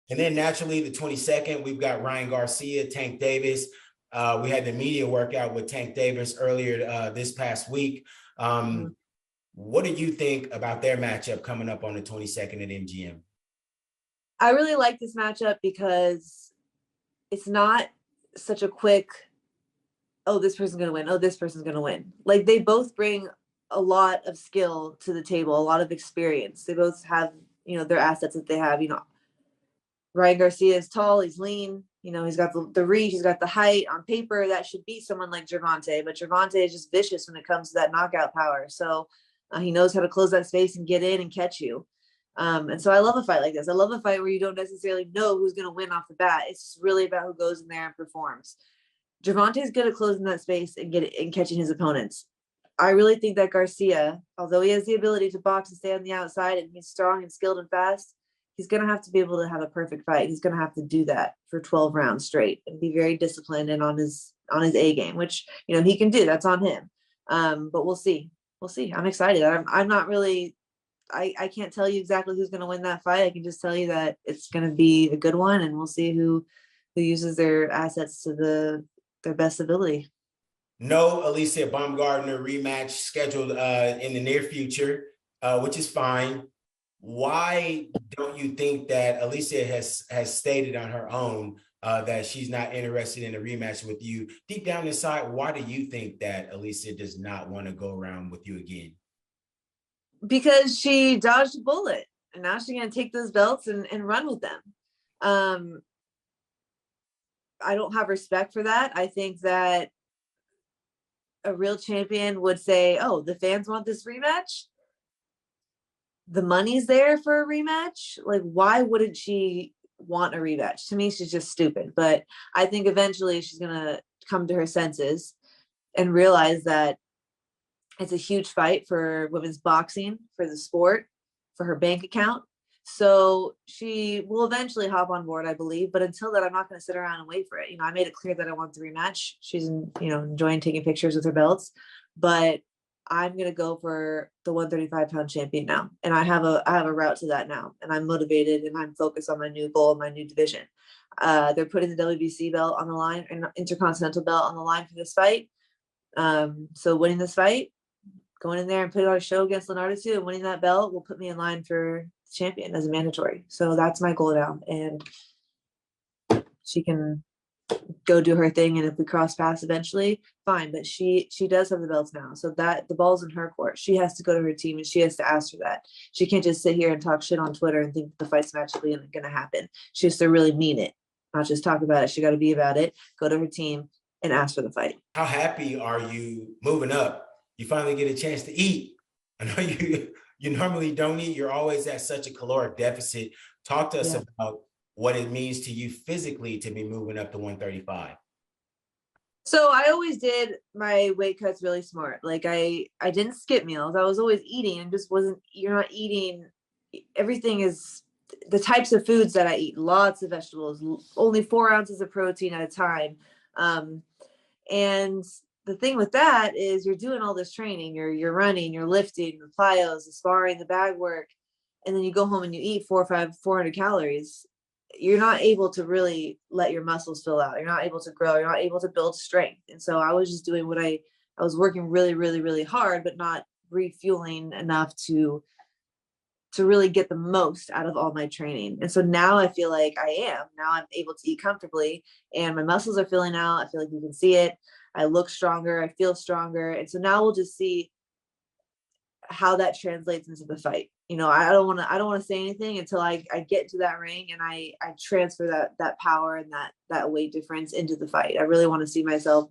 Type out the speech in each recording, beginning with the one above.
And then naturally, the 22nd, we've got Ryan Garcia, Tank Davis. We had the media workout with Tank Davis earlier this past week. What do you think about their matchup coming up on the 22nd at MGM? I really like this matchup because it's not such a quick, oh, this person's going to win. Oh, this person's going to win. Like, they both bring a lot of skill to the table, a lot of experience. They both have, their assets that they have. Ryan Garcia is tall, he's lean, he's got the reach, he's got the height. On paper, that should be someone like Gervonta, but Gervonta is just vicious when it comes to that knockout power. So he knows how to close that space and get in and catch you. And so I love a fight like this. I love a fight where you don't necessarily know who's going to win off the bat. It's just really about who goes in there and performs. Gervonta is good at closing that space and catching his opponents. I really think that Garcia, although he has the ability to box and stay on the outside, and he's strong and skilled and fast, he's going to have to be able to have a perfect fight. He's going to have to do that for 12 rounds straight and be very disciplined and on his A game, which, he can do. That's on him. But we'll see. We'll see. I'm excited. I'm not really, I can't tell you exactly who's going to win that fight. I can just tell you that it's going to be a good one, and we'll see who uses their assets to their best ability. No Alycia Baumgardner rematch scheduled in the near future, which is fine. Why don't you think that Alycia has stated on her own that she's not interested in a rematch with you? Deep down inside, why do you think that Alycia does not want to go around with you again? Because she dodged a bullet, and now she's going to take those belts and run with them. I don't have respect for that. I think that a real champion would say, oh, the fans want this rematch. The money's there for a rematch. Like, why wouldn't she want a rematch? To me, she's just stupid. But I think eventually she's going to come to her senses and realize that it's a huge fight for women's boxing, for the sport, for her bank account. So she will eventually hop on board, I believe. But until then, I'm not going to sit around and wait for it. I made it clear that I want the rematch. She's, enjoying taking pictures with her belts. But I'm going to go for the 135-pound champion now. And I have a route to that now. And I'm motivated and I'm focused on my new goal, my new division. They're putting the WBC belt on the line and Intercontinental belt on the line for this fight. So winning this fight, going in there and putting on a show against Leonardo too, and winning that belt will put me in line for champion as a mandatory. So that's my goal now. And she can go do her thing, and if we cross paths eventually, fine. But she does have the belts now, so that the ball's in her court. She has to go to her team and she has to ask for that. She can't just sit here and talk shit on Twitter and think the fight's magically going to happen. She has to really mean it, not just talk about it. She got to be about it, go to her team and ask for the fight. How happy are you moving up? You finally get a chance to eat. I know you normally don't eat. You're always at such a caloric deficit. Talk to us about what it means to you physically to be moving up to 135. So I always did my weight cuts really smart. Like I didn't skip meals. I was always eating and just you're not eating. Everything is the types of foods that I eat, lots of vegetables, only 4 ounces of protein at a time. And the thing with that is you're doing all this training, you're running, you're lifting, the plyos, the sparring, the bag work, and then you go home and you eat 400 calories. You're not able to really let your muscles fill out. You're not able to grow. You're not able to build strength. And so I was just doing what I was working really, really, really hard, but not refueling enough to really get the most out of all my training. And so now I feel like now I'm able to eat comfortably and my muscles are filling out. I feel like you can see it. I look stronger. I feel stronger. And so now we'll just see how that translates into the fight. I don't want to say anything until I get into that ring and I transfer that power and that weight difference into the fight. I really want to see myself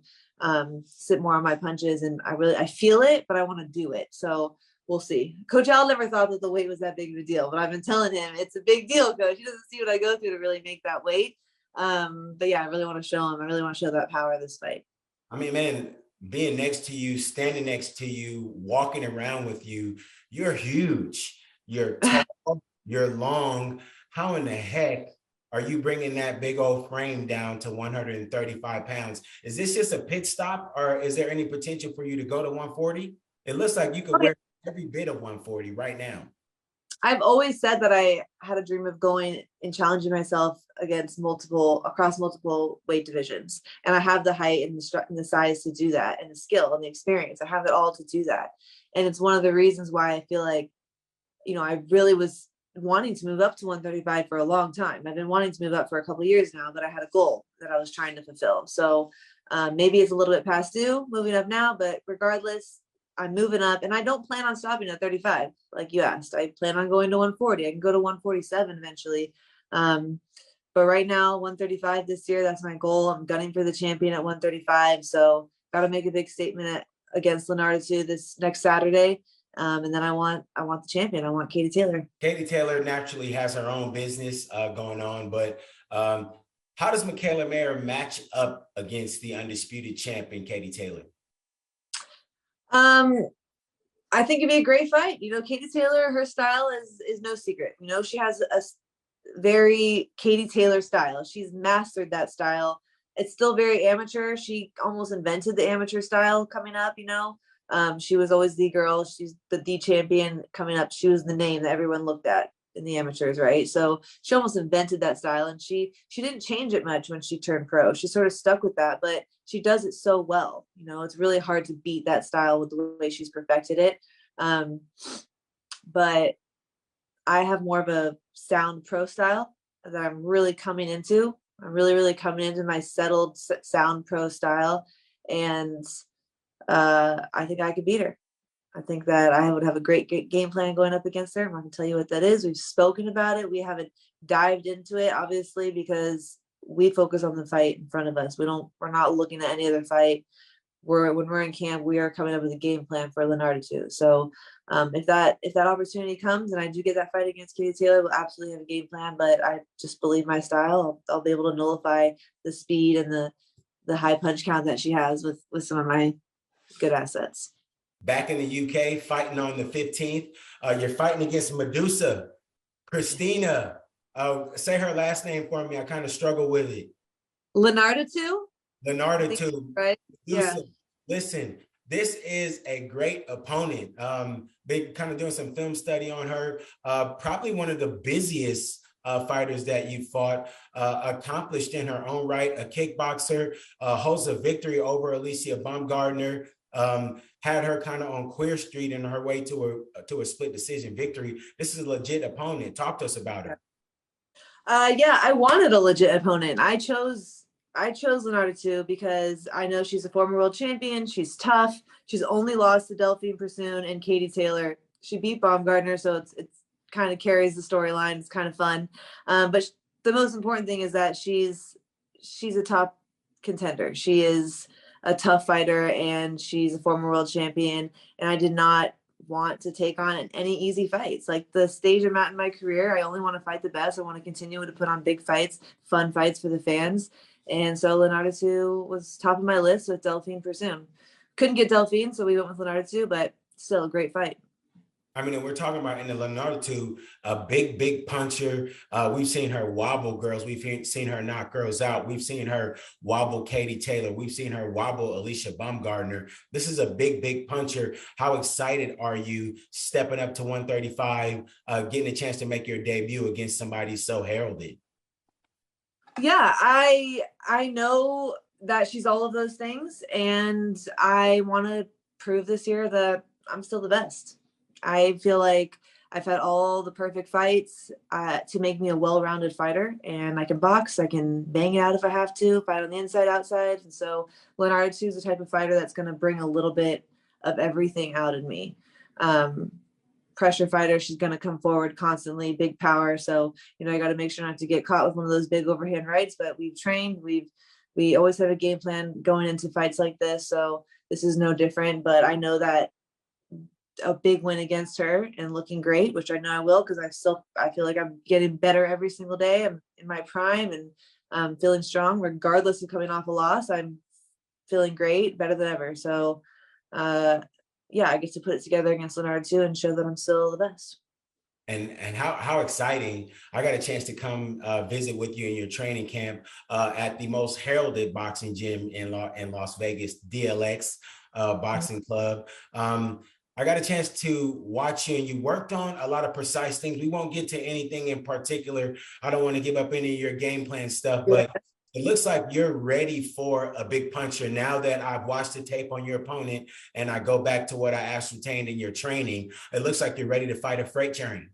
sit more on my punches, and I feel it, but I want to do it. So we'll see. Coach Al never thought that the weight was that big of a deal, but I've been telling him it's a big deal, Coach. He doesn't see what I go through to really make that weight. But yeah, I really want to show him. I really want to show that power of this fight. I mean, man, being next to you, standing next to you, walking around with you, you're huge. You're tall, you're long. How in the heck are you bringing that big old frame down to 135 pounds? Is this just a pit stop, or is there any potential for you to go to 140? It looks like you could wear every bit of 140 right now. I've always said that I had a dream of going and challenging myself across multiple weight divisions. And I have the height and the size to do that, and the skill and the experience. I have it all to do that. And it's one of the reasons why I feel like, I really was wanting to move up to 135 for a long time. I've been wanting to move up for a couple of years now, but I had a goal that I was trying to fulfill. So maybe it's a little bit past due moving up now, but regardless, I'm moving up, and I don't plan on stopping at 35 like you asked. I plan on going to 140. I can go to 147 eventually. But right now, 135 this year, that's my goal. I'm gunning for the champion at 135. So got to make a big statement against Leonardo too this next Saturday. And then I want the champion. I want Katie Taylor. Katie Taylor naturally has her own business going on, but how does Mikaela Mayer match up against the undisputed champion, Katie Taylor? I think it'd be a great fight. Katie Taylor, her style is no secret. She has a very Katie Taylor style. She's mastered that style. It's still very amateur. She almost invented the amateur style coming up, she was always the girl. She's the champion coming up. She was the name that everyone looked at in the amateurs, right? So she almost invented that style, and she didn't change it much when she turned pro. She sort of stuck with that, but she does it so well. It's really hard to beat that style with the way she's perfected it. But I have more of a sound pro style that I'm really coming into. I'm really, really coming into my settled sound pro style, and I think I could beat her. I think that I would have a great game plan going up against her. I'm not going to tell you what that is. We've spoken about it. We haven't dived into it, obviously, because we focus on the fight in front of us. We're not looking at any other fight. When we're in camp, we are coming up with a game plan for Leonardo too. So if that opportunity comes and I do get that fight against Katie Taylor, we'll absolutely have a game plan. But I just believe my style. I'll be able to nullify the speed and the high punch count that she has with some of my good assets. Back in the UK, fighting on the 15th. You're fighting against Medusa, Christina. Say her last name for me. I kind of struggle with it. Leonardo too? Leonardo too. Right? Medusa. Yeah. Listen, this is a great opponent. Been kind of doing some film study on her. Probably one of the busiest fighters that you fought, accomplished in her own right, a kickboxer, holds a victory over Alycia Baumgardner. Had her kind of on Queer Street in her way to a split decision victory. This is a legit opponent. Talk to us about her. Yeah, I wanted a legit opponent. I chose Leonardo too because I know she's a former world champion. She's tough. She's only lost to Delphine Pursoon and Katie Taylor. She beat Baumgardner, so it's kind of carries the storyline. It's kind of fun. But the most important thing is that she's a top contender. She is a tough fighter, and she's a former world champion. And I did not want to take on any easy fights. Like the stage I'm at in my career, I only want to fight the best. I want to continue to put on big fights, fun fights for the fans. And so Leonardo 2 was top of my list with Delphine Pursoon. Couldn't get Delphine, so we went with Leonardo 2, but still a great fight. I mean, we're talking about in the Leonardo 2, a big puncher. We've seen her wobble girls. We've seen her knock girls out. We've seen her wobble Katie Taylor. We've seen her wobble Alycia Baumgardner. This is a big puncher. How excited are you stepping up to 135, getting a chance to make your debut against somebody so heralded? Yeah, I know that she's all of those things, and I want to prove this year that I'm still the best. I feel like I've had all the perfect fights to make me a well-rounded fighter, and I can box, I can bang it out if I have to, fight on the inside, outside. And so Leonardo 2 is the type of fighter that's going to bring a little bit of everything out in me. Pressure fighter, she's going to come forward constantly, big power. So, I got to make sure not to get caught with one of those big overhand rights, but we've trained, we always have a game plan going into fights like this. So this is no different, but I know that a big win against her and looking great, which I know I will, because I feel like I'm getting better every single day. I'm in my prime and I'm feeling strong regardless of coming off a loss. I'm feeling great, better than ever. So yeah, I get to put it together against Leonardo 2 and show that I'm still the best. And how exciting. I got a chance to come visit with you in your training camp at the most heralded boxing gym in Las Vegas, DLX Boxing Club. I got a chance to watch you, and you worked on a lot of precise things. We won't get to anything in particular. I don't want to give up any of your game plan stuff, Yeah. but it looks like you're ready for a big puncher. Now that I've watched the tape on your opponent and I go back to what I ascertained in your training, it looks like you're ready to fight a freight train.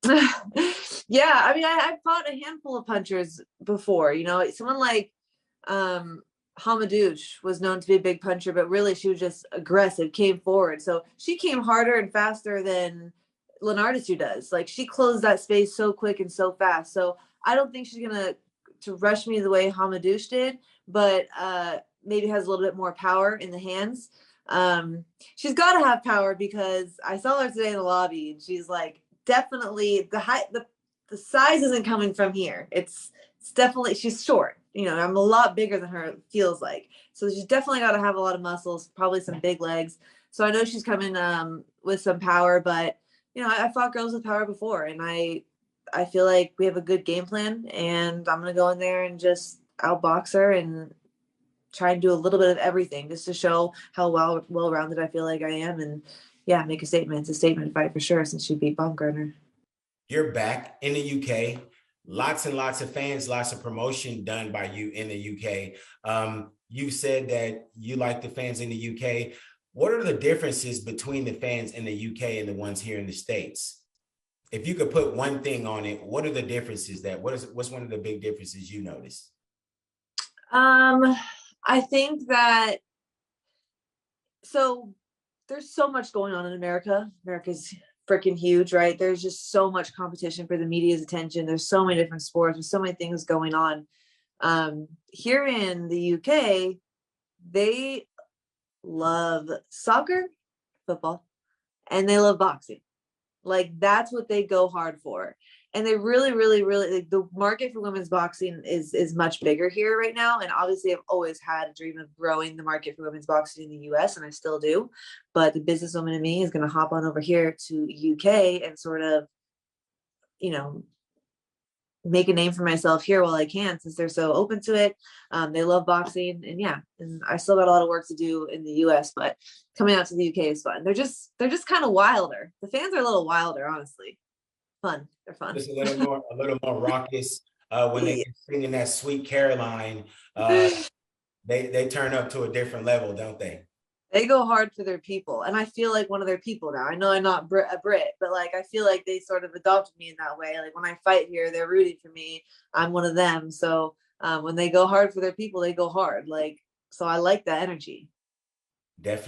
Yeah, I mean, I've fought a handful of punchers before. You know, someone like Hamadouche was known to be a big puncher, but really she was just aggressive, came forward. So she came harder and faster than Lenardishu does. Like she closed that space so quick and so fast. So I don't think she's gonna to rush me the way Hamadouche did, but maybe has a little bit more power in the hands. She's got to have power because I saw her today in the lobby and she's like definitely the height the size isn't coming from here. It's definitely she's short. You know, I'm a lot bigger than her, it feels like. So she's definitely got to have a lot of muscles, probably some big legs. So I know she's coming with some power, but you know, I fought girls with power before, and I feel like we have a good game plan, and I'm gonna go in there and just outbox her and try and do a little bit of everything just to show how well rounded I feel like I am, and yeah, make a statement. It's a statement fight for sure since she beat Baumgardner. You're back in the UK. Lots and lots of fans, lots of promotion done by you in the UK. You said that you like the fans in the UK. What are the differences between the fans in the UK and the ones here in the States? If you could put one thing on it, what are the differences what's one of the big differences you noticed? I think that so there's so much going on in America. America's freaking huge, right? There's just so much competition for the media's attention. There's so many different sports. There's so many things going on. Here in the UK, they love soccer, football, and they love boxing. Like that's what they go hard for. And they really, really, really like the market for women's boxing is much bigger here right now. And obviously I've always had a dream of growing the market for women's boxing in the US, and I still do. But the businesswoman in me is gonna hop on over here to UK and sort of, you know, make a name for myself here while I can, since they're so open to it. They love boxing, and yeah, and I still got a lot of work to do in the US, but coming out to the UK is fun. They're just kind of wilder. The fans are a little wilder, honestly. Fun. They're fun. Just a little more raucous. When they Yeah. get singing that Sweet Caroline, uh, they turn up to a different level, don't they? They go hard for their people, and I feel like one of their people now. I know I'm not a Brit, but like I feel like they sort of adopted me in that way. Like when I fight here, they're rooting for me. I'm one of them. So when they go hard for their people, they go hard. Like so, I like that energy. Definitely.